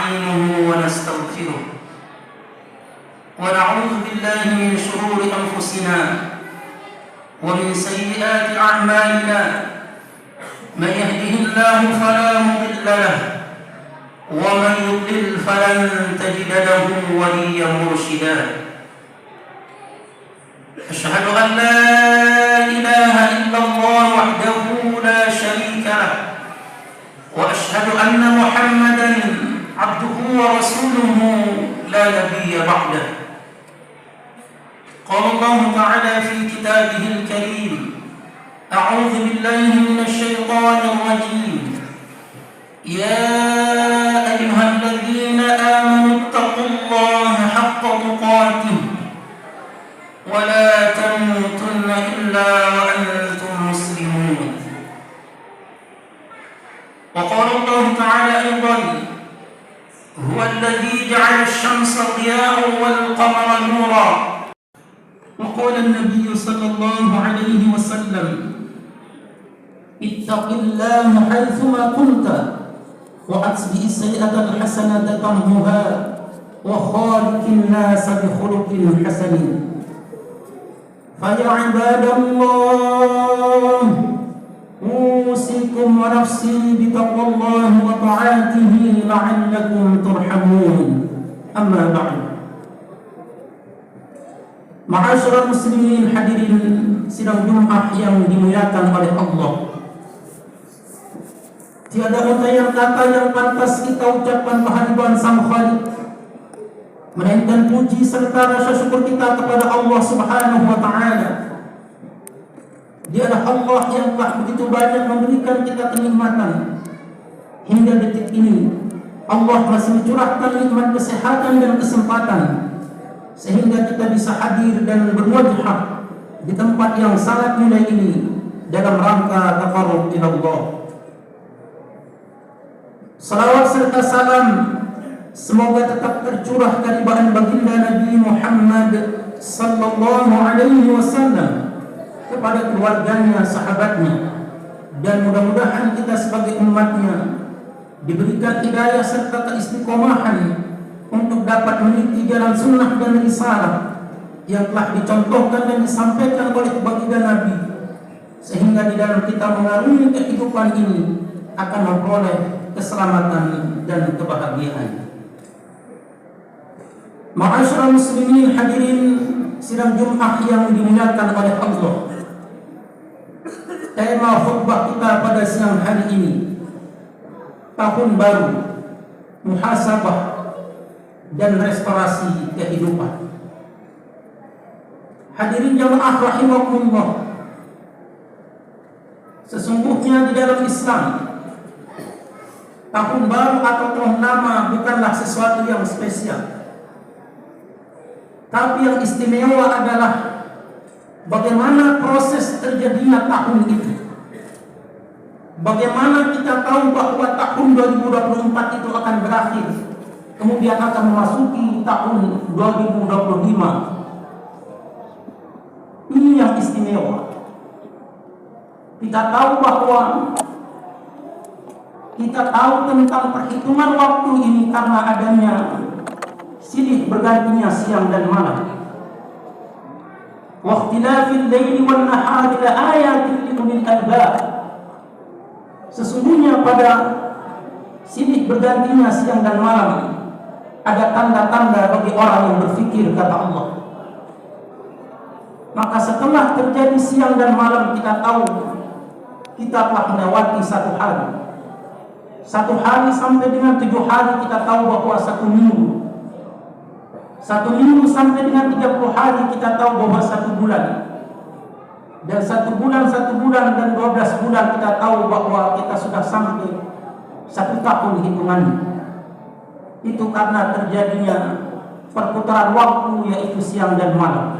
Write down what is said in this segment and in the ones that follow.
ونستعينه ونستغفره ونعوذ بالله من شرور أنفسنا ومن سيئات أعمالنا من يهده الله فلا مضل له ومن يضلل فلن تجد له وليا مرشدا أشهد أن لا إله إلا الله وحده لا شريك له وأشهد أن محمدا عبده ورسوله لا نبي بعده قال الله تعالى في كتابه الكريم أعوذ بالله من الشيطان الرجيم يا أيها الذين آمنوا اتقوا الله حق تقاته ولا تموتن إلا وأنتم مسلمون وقال الله تعالى أيضا هو الذي جعل الشمس ضياء والقمر نورا وقال النبي صلى الله عليه وسلم اتق الله حيثما كنت وأتبع السيئة الحسنة تمحها وخالق الناس بخلق حسن فيا عباد الله أوصيكم ونفسي بتقوى الله وطاعته لعلكم ترحمون أما بعد Ma'asyiral muslimin hadirin sidang Jumat yang dimuliakan oleh Allah. Tiada untaian kata yang pantas kita ucapkan kehadiran Sang Khalik, melainkan puji serta rasa syukur kita kepada Allah Subhanahu wa taala. Dialah Allah yang telah begitu banyak memberikan kita kenikmatan hingga detik ini. Allah masih mencurahkan nikmat kesehatan dan kesempatan sehingga kita bisa hadir dan berwajah di tempat yang sangat mulia ini dalam rangka taqarrub ila Allah. Salawat serta salam semoga tetap tercurah kehadiran baginda Nabi Muhammad sallallahu alaihi wasallam kepada keluarganya, sahabatnya, dan mudah-mudahan kita sebagai umatnya diberikan hidayah serta keistiqomahan untuk dapat meniti jalan sunnah dan risalah yang telah dicontohkan dan disampaikan oleh baginda Nabi, sehingga di dalam kita mengarungi kehidupan ini akan memperoleh keselamatan dan kebahagiaan. Ma'asyiral muslimin hadirin sidang Jumat yang dimuliakan oleh Allah. Tema khutbah kita pada siang hari ini, tahun baru, muhasabah dan restorasi kehidupan. Hadirin jamaah rahimakumullah, sesungguhnya di dalam Islam tahun baru atau tahun lama bukanlah sesuatu yang spesial, tapi yang istimewa adalah bagaimana proses terjadinya tahun itu. Bagaimana kita tahu bahwa tahun 2024 itu akan berakhir, kemudian akan memasuki tahun 2025. Ini yang istimewa. Kita tahu bahwa kita tahu tentang perhitungan waktu ini karena adanya silih bergantinya siang dan malam. Wa ikhtilafil laili wan nahari la ayatin li ulil albab. Sesungguhnya pada silih bergantinya siang dan malam ada tanda-tanda bagi orang yang berfikir, kata Allah. Maka setelah terjadi siang dan malam, kita tahu kita telah melewati satu hari. Satu hari sampai dengan 7 hari kita tahu bahwa satu minggu. Satu minggu sampai dengan 30 hari kita tahu bahwa satu bulan. Dan satu bulan dan 12 bulan kita tahu bahwa kita sudah sampai 1 tahun hitungannya. Itu karena terjadinya perputaran waktu, yaitu siang dan malam.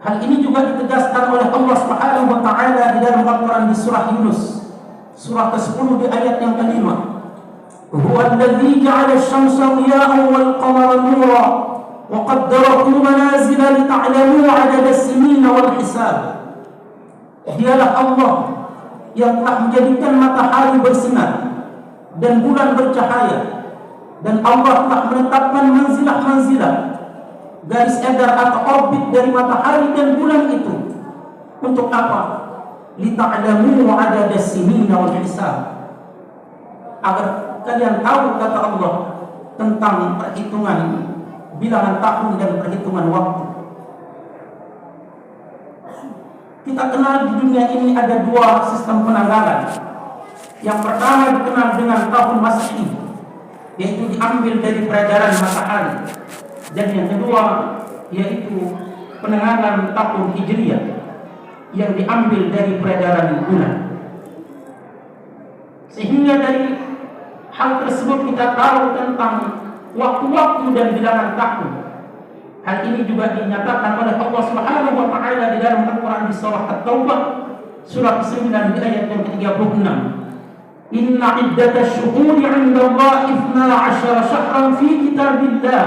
Hal ini juga ditegaskan oleh Allah Subhanahu wa taala di dalam Al-Qur'an di surah Yunus, surah ke-10 di ayat yang ke-5. Huwa alladzi ja'ala asy-syamsa diya'an wal qamara nura wa qaddarahu manazila li ta'lamu 'adada as-sinina wal hisab. Dialah Allah yang telah menjadikan matahari bersinar dan bulan bercahaya, dan Allah telah menetapkan manzilah-manzilah, garis edar atau orbit dari matahari dan bulan itu. Untuk apa? Lita'lamu adada sinina wal hisab, agar kalian tahu, kata Allah, tentang perhitungan bilangan tahun dan perhitungan waktu. Kita kenal di dunia ini ada dua sistem penanggalan. Yang pertama dikenal dengan tahun Masehi, yaitu diambil dari peredaran matahari. Dan yang kedua yaitu penanggalan tahun Hijriyah, yang diambil dari peredaran bulan. Sehingga dari hal tersebut kita tahu tentang waktu-waktu dan bilangan tahun. Hal ini juga dinyatakan oleh Allah Subhanahu wa taala di dalam Al-Qur'an di surah At-Taubah surah 9 di ayat yang ke-36. Inna iddatash shuhuri 'inda Allah 12 syahran fi kitabillah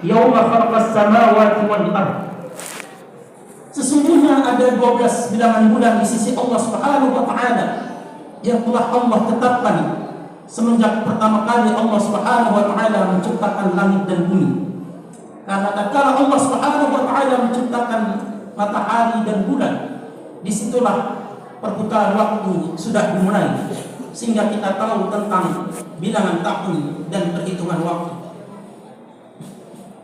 yauma khalaqas samawati wal ardh. Sesungguhnya ada 12 bilangan bulan di sisi Allah Subhanahu wa taala yang telah Allah tetapkan semenjak pertama kali Allah Subhanahu wa taala menciptakan langit dan bumi. Karena tatkala Allah Subhanahu wa taala menciptakan matahari dan bulan, disitulah perputaran waktu sudah dimulai, sehingga kita tahu tentang bilangan tahun dan perhitungan waktu.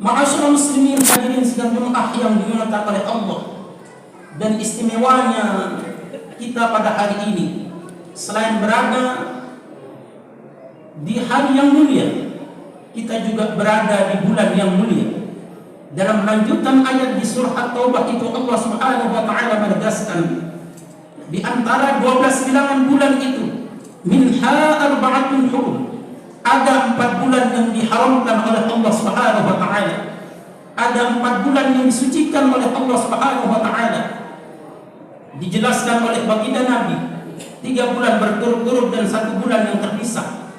Ma'asyiral muslimin hadirin sidang Jumat yang dimuliakan oleh Allah, dan istimewanya kita pada hari ini, selain berada di hari yang mulia, kita juga berada di bulan yang mulia. Dalam lanjutan ayat di surah At-Taubah itu Allah Subhanahu wa taala menegaskan di antara 12 bilangan bulan itu, minha arba'atun hurum, ada 4 bulan yang diharamkan oleh Allah Subhanahu wa taala. Ada 4 bulan yang disucikan oleh Allah Subhanahu wa taala. Dijelaskan oleh baginda Nabi, 3 bulan berturut-turut dan 1 bulan yang terpisah.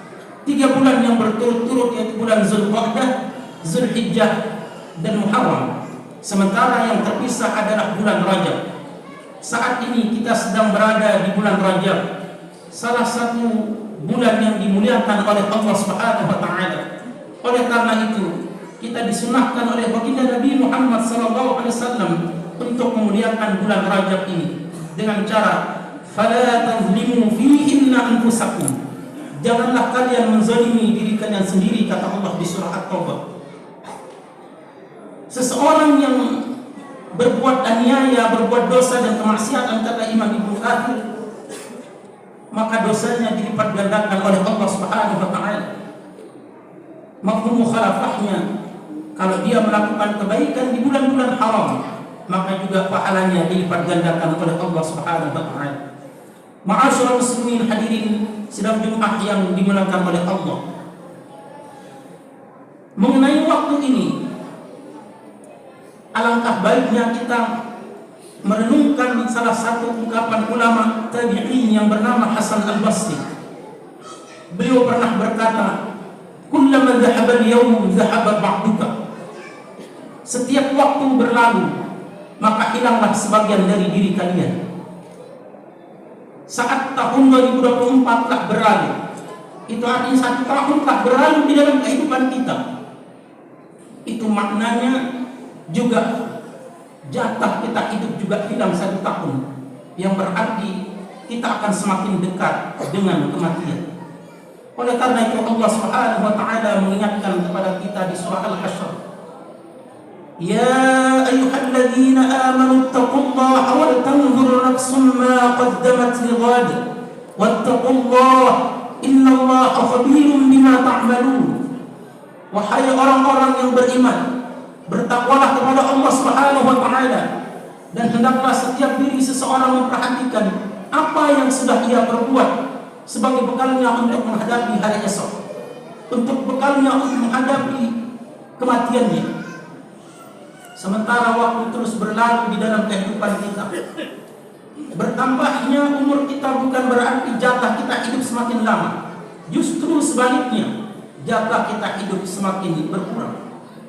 3 bulan yang berturut-turut yaitu bulan Zulqa'dah, Zulhijjah, dan Muharram. Sementara yang terpisah adalah bulan Rajab. Saat ini kita sedang berada di bulan Rajab, salah satu bulan yang dimuliakan oleh Allah Subhanahu wa taala. Oleh karena itu, kita disunahkan oleh baginda Nabi Muhammad sallallahu alaihi wasallam untuk memuliakan bulan Rajab ini dengan cara fala tazlimu fihinna anfusakum. Janganlah kalian menzalimi diri kalian sendiri, kata Allah di surah At-Taubah. Seseorang yang berbuat aniaya, berbuat dosa dan kemaksiatan, kata Imam Ibnu Katsir, maka dosanya dilipat gandakan oleh Allah Subhanahu wa taala. Mafhum mukhalafahnya, kalau dia melakukan kebaikan di bulan-bulan haram, maka juga pahalanya dilipat gandakan oleh Allah Subhanahu wa taala. Ma'asyiral muslimin hadirin sidang Jumat yang dimuliakan oleh Allah. Mengenai waktu ini, alangkah baiknya kita merenungkan salah satu ungkapan ulama tabi'in yang bernama Hasan Al-Basri. Beliau pernah berkata, "Kullama dhahaba al-yawm dhahaba ba'duka." Setiap waktu berlalu, maka hilanglah sebagian dari diri kalian. Saat tahun 2024 telah berlalu, itu artinya 1 tahun telah berlalu di dalam kehidupan kita. Itu maknanya juga jatah kita hidup juga hilang 1 tahun, yang berarti kita akan semakin dekat dengan kematian. Oleh karena itu Allah Subhanahu wa taala mengingatkan kepada kita di surah Al-Hasyr, ya ayyuhalladzina amanu taqullaha wal tanzur nafsum ma qaddamat lighad wattaqullaha innallaha khabirum bima ta'malun. Wahai orang-orang yang beriman, bertakwalah kepada Allah Subhanahu wa taala, dan hendaklah setiap diri seseorang memperhatikan apa yang sudah ia perbuat sebagai bekalnya untuk menghadapi hari esok, untuk bekalnya untuk menghadapi kematiannya. Sementara waktu terus berlalu di dalam kehidupan kita, bertambahnya umur kita bukan berarti jatah kita hidup semakin lama. Justru sebaliknya, jatah kita hidup semakin berkurang.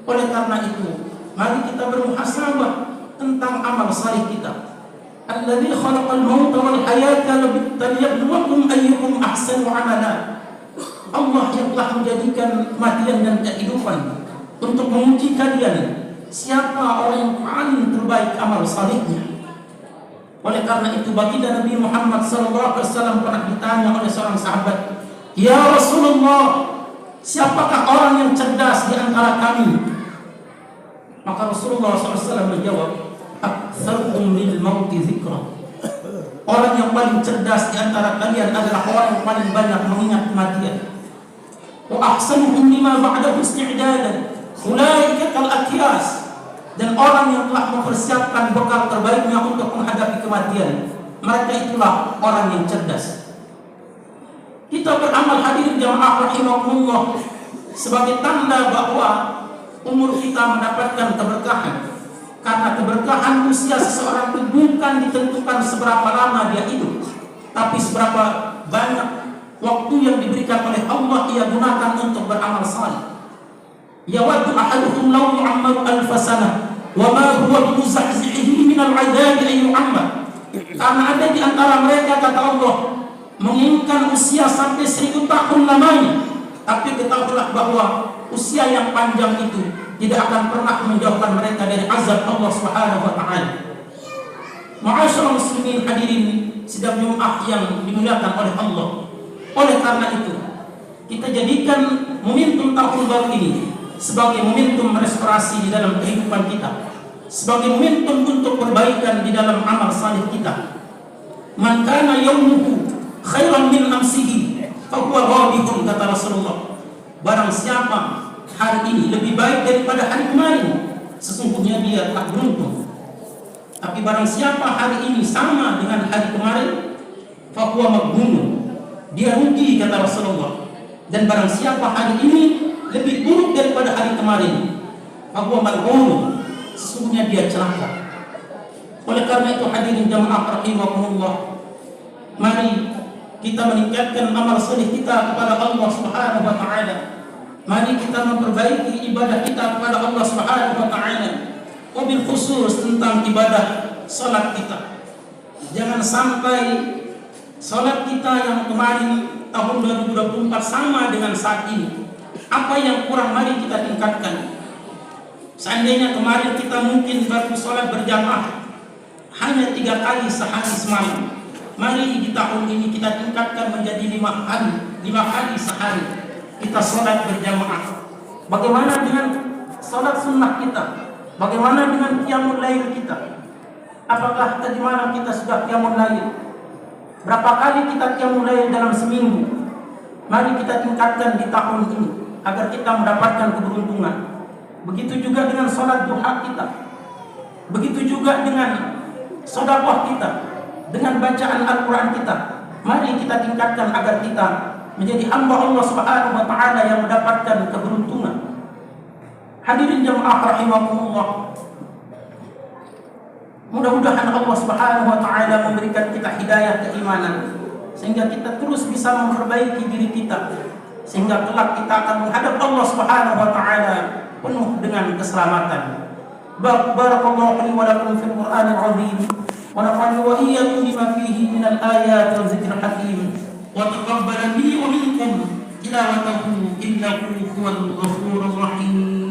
Oleh karena itu, mari kita bermuhasabah tentang amal salih kita. Alladzi khalaqal mauta wal hayata liyabluwakum ayyukum ahsanu amala. Allah yang telah menjadikan kematian dan kehidupan untuk menguji kalian siapa orang yang paling terbaik amal salihnya. Oleh karena itu baginda Nabi Muhammad SAW pernah ditanya oleh seorang sahabat, "Ya Rasulullah, siapakah orang yang cerdas di antara kami?" Maka Rasulullah SAW menjawab, "Aktsaruhum lil mauti dzikra." Orang yang paling cerdas di antara kalian adalah orang yang paling banyak mengingat kematian. Wa ahsanuhum lima ba'dahu isti'dadan. Ulaika kal akyas. Dan orang yang telah mempersiapkan bekal terbaiknya untuk menghadapi kematian, mereka itulah orang yang cerdas. Kita beramal hadirin jamaah rahimakumullah sebagai tanda bahwa umur kita mendapatkan keberkahan. Karena keberkahan usia seseorang itu bukan ditentukan seberapa lama dia hidup, tapi seberapa banyak waktu yang diberikan oleh Allah ia gunakan untuk beramal saleh. Yawaddu ahaduhum law yu'ammaru alf sanah wa ma huwa bimuzahzihi min al-'adzabi an yu'ammar. Karena ada di antara mereka, kata Allah, menginginkan usia sampai 1000 tahun lamanya, tapi ketahuilah bahwa usia yang panjang itu tidak akan pernah menjauhkan mereka dari azab Allah Subhanahu wa taala. Ma'asyiral muslimin hadirin sidang Jumat yang dimuliakan oleh Allah. Oleh karena itu, kita jadikan momentum tahun baru ini sebagai momentum restorasi di dalam kehidupan kita, sebagai momentum untuk perbaikan di dalam amal saleh kita. Man kana yawmuhu khairan min amsihi fa huwa rabihun, kata Rasulullah. Barang siapa hari ini lebih baik daripada hari kemarin, sesungguhnya dia telah beruntung. Tapi barang siapa hari ini sama dengan hari kemarin, fa huwa maghbun, dia rugi, kata Rasulullah. Dan barang siapa hari ini lebih buruk daripada hari kemarin, fa huwa mal'un, sesungguhnya dia celaka. Oleh karena itu hadirin jamaah rahimakumullah, mari kita meningkatkan amal saleh kita kepada Allah Subhanahu wa taala. Mari kita memperbaiki ibadah kita kepada Allah Subhanahu wa taala. Wabil khusus tentang ibadah salat kita. Jangan sampai salat kita yang kemarin tahun 2024 sama dengan saat ini. Apa yang kurang mari kita tingkatkan. Seandainya kemarin kita mungkin baru salat berjamaah hanya 3 kali sehari semalam, mari di tahun ini kita tingkatkan menjadi 5 kali sehari kita salat berjamaah. Bagaimana dengan salat sunnah kita? Bagaimana dengan qiyamul lail kita? Apakah tadi malam kita sudah qiyamul lail? Berapa kali kita qiyamul lail dalam seminggu? Mari kita tingkatkan di tahun ini agar kita mendapatkan keberuntungan. Begitu juga dengan salat duha kita. Begitu juga dengan sedekah kita, dengan bacaan Al-Quran kita. Mari kita tingkatkan agar kita menjadi hamba Allah Subhanahu wa taala yang mendapatkan keberuntungan. Hadirin jamaah rahimakumullah, mudah-mudahan Allah Subhanahu wa taala memberikan kita hidayah keimanan sehingga kita terus bisa memperbaiki diri kita, sehingga kelak kita akan menghadap Allah Subhanahu wa taala penuh dengan keselamatan. Barakallahu li wa lakum fil Qur'anil 'azim wa nafa'ani wa iyyakum bima fihi minal ayati wa dzikril hakim. وتقبل لي ومنكم تلاوته إنه هو الغفور الرحيم.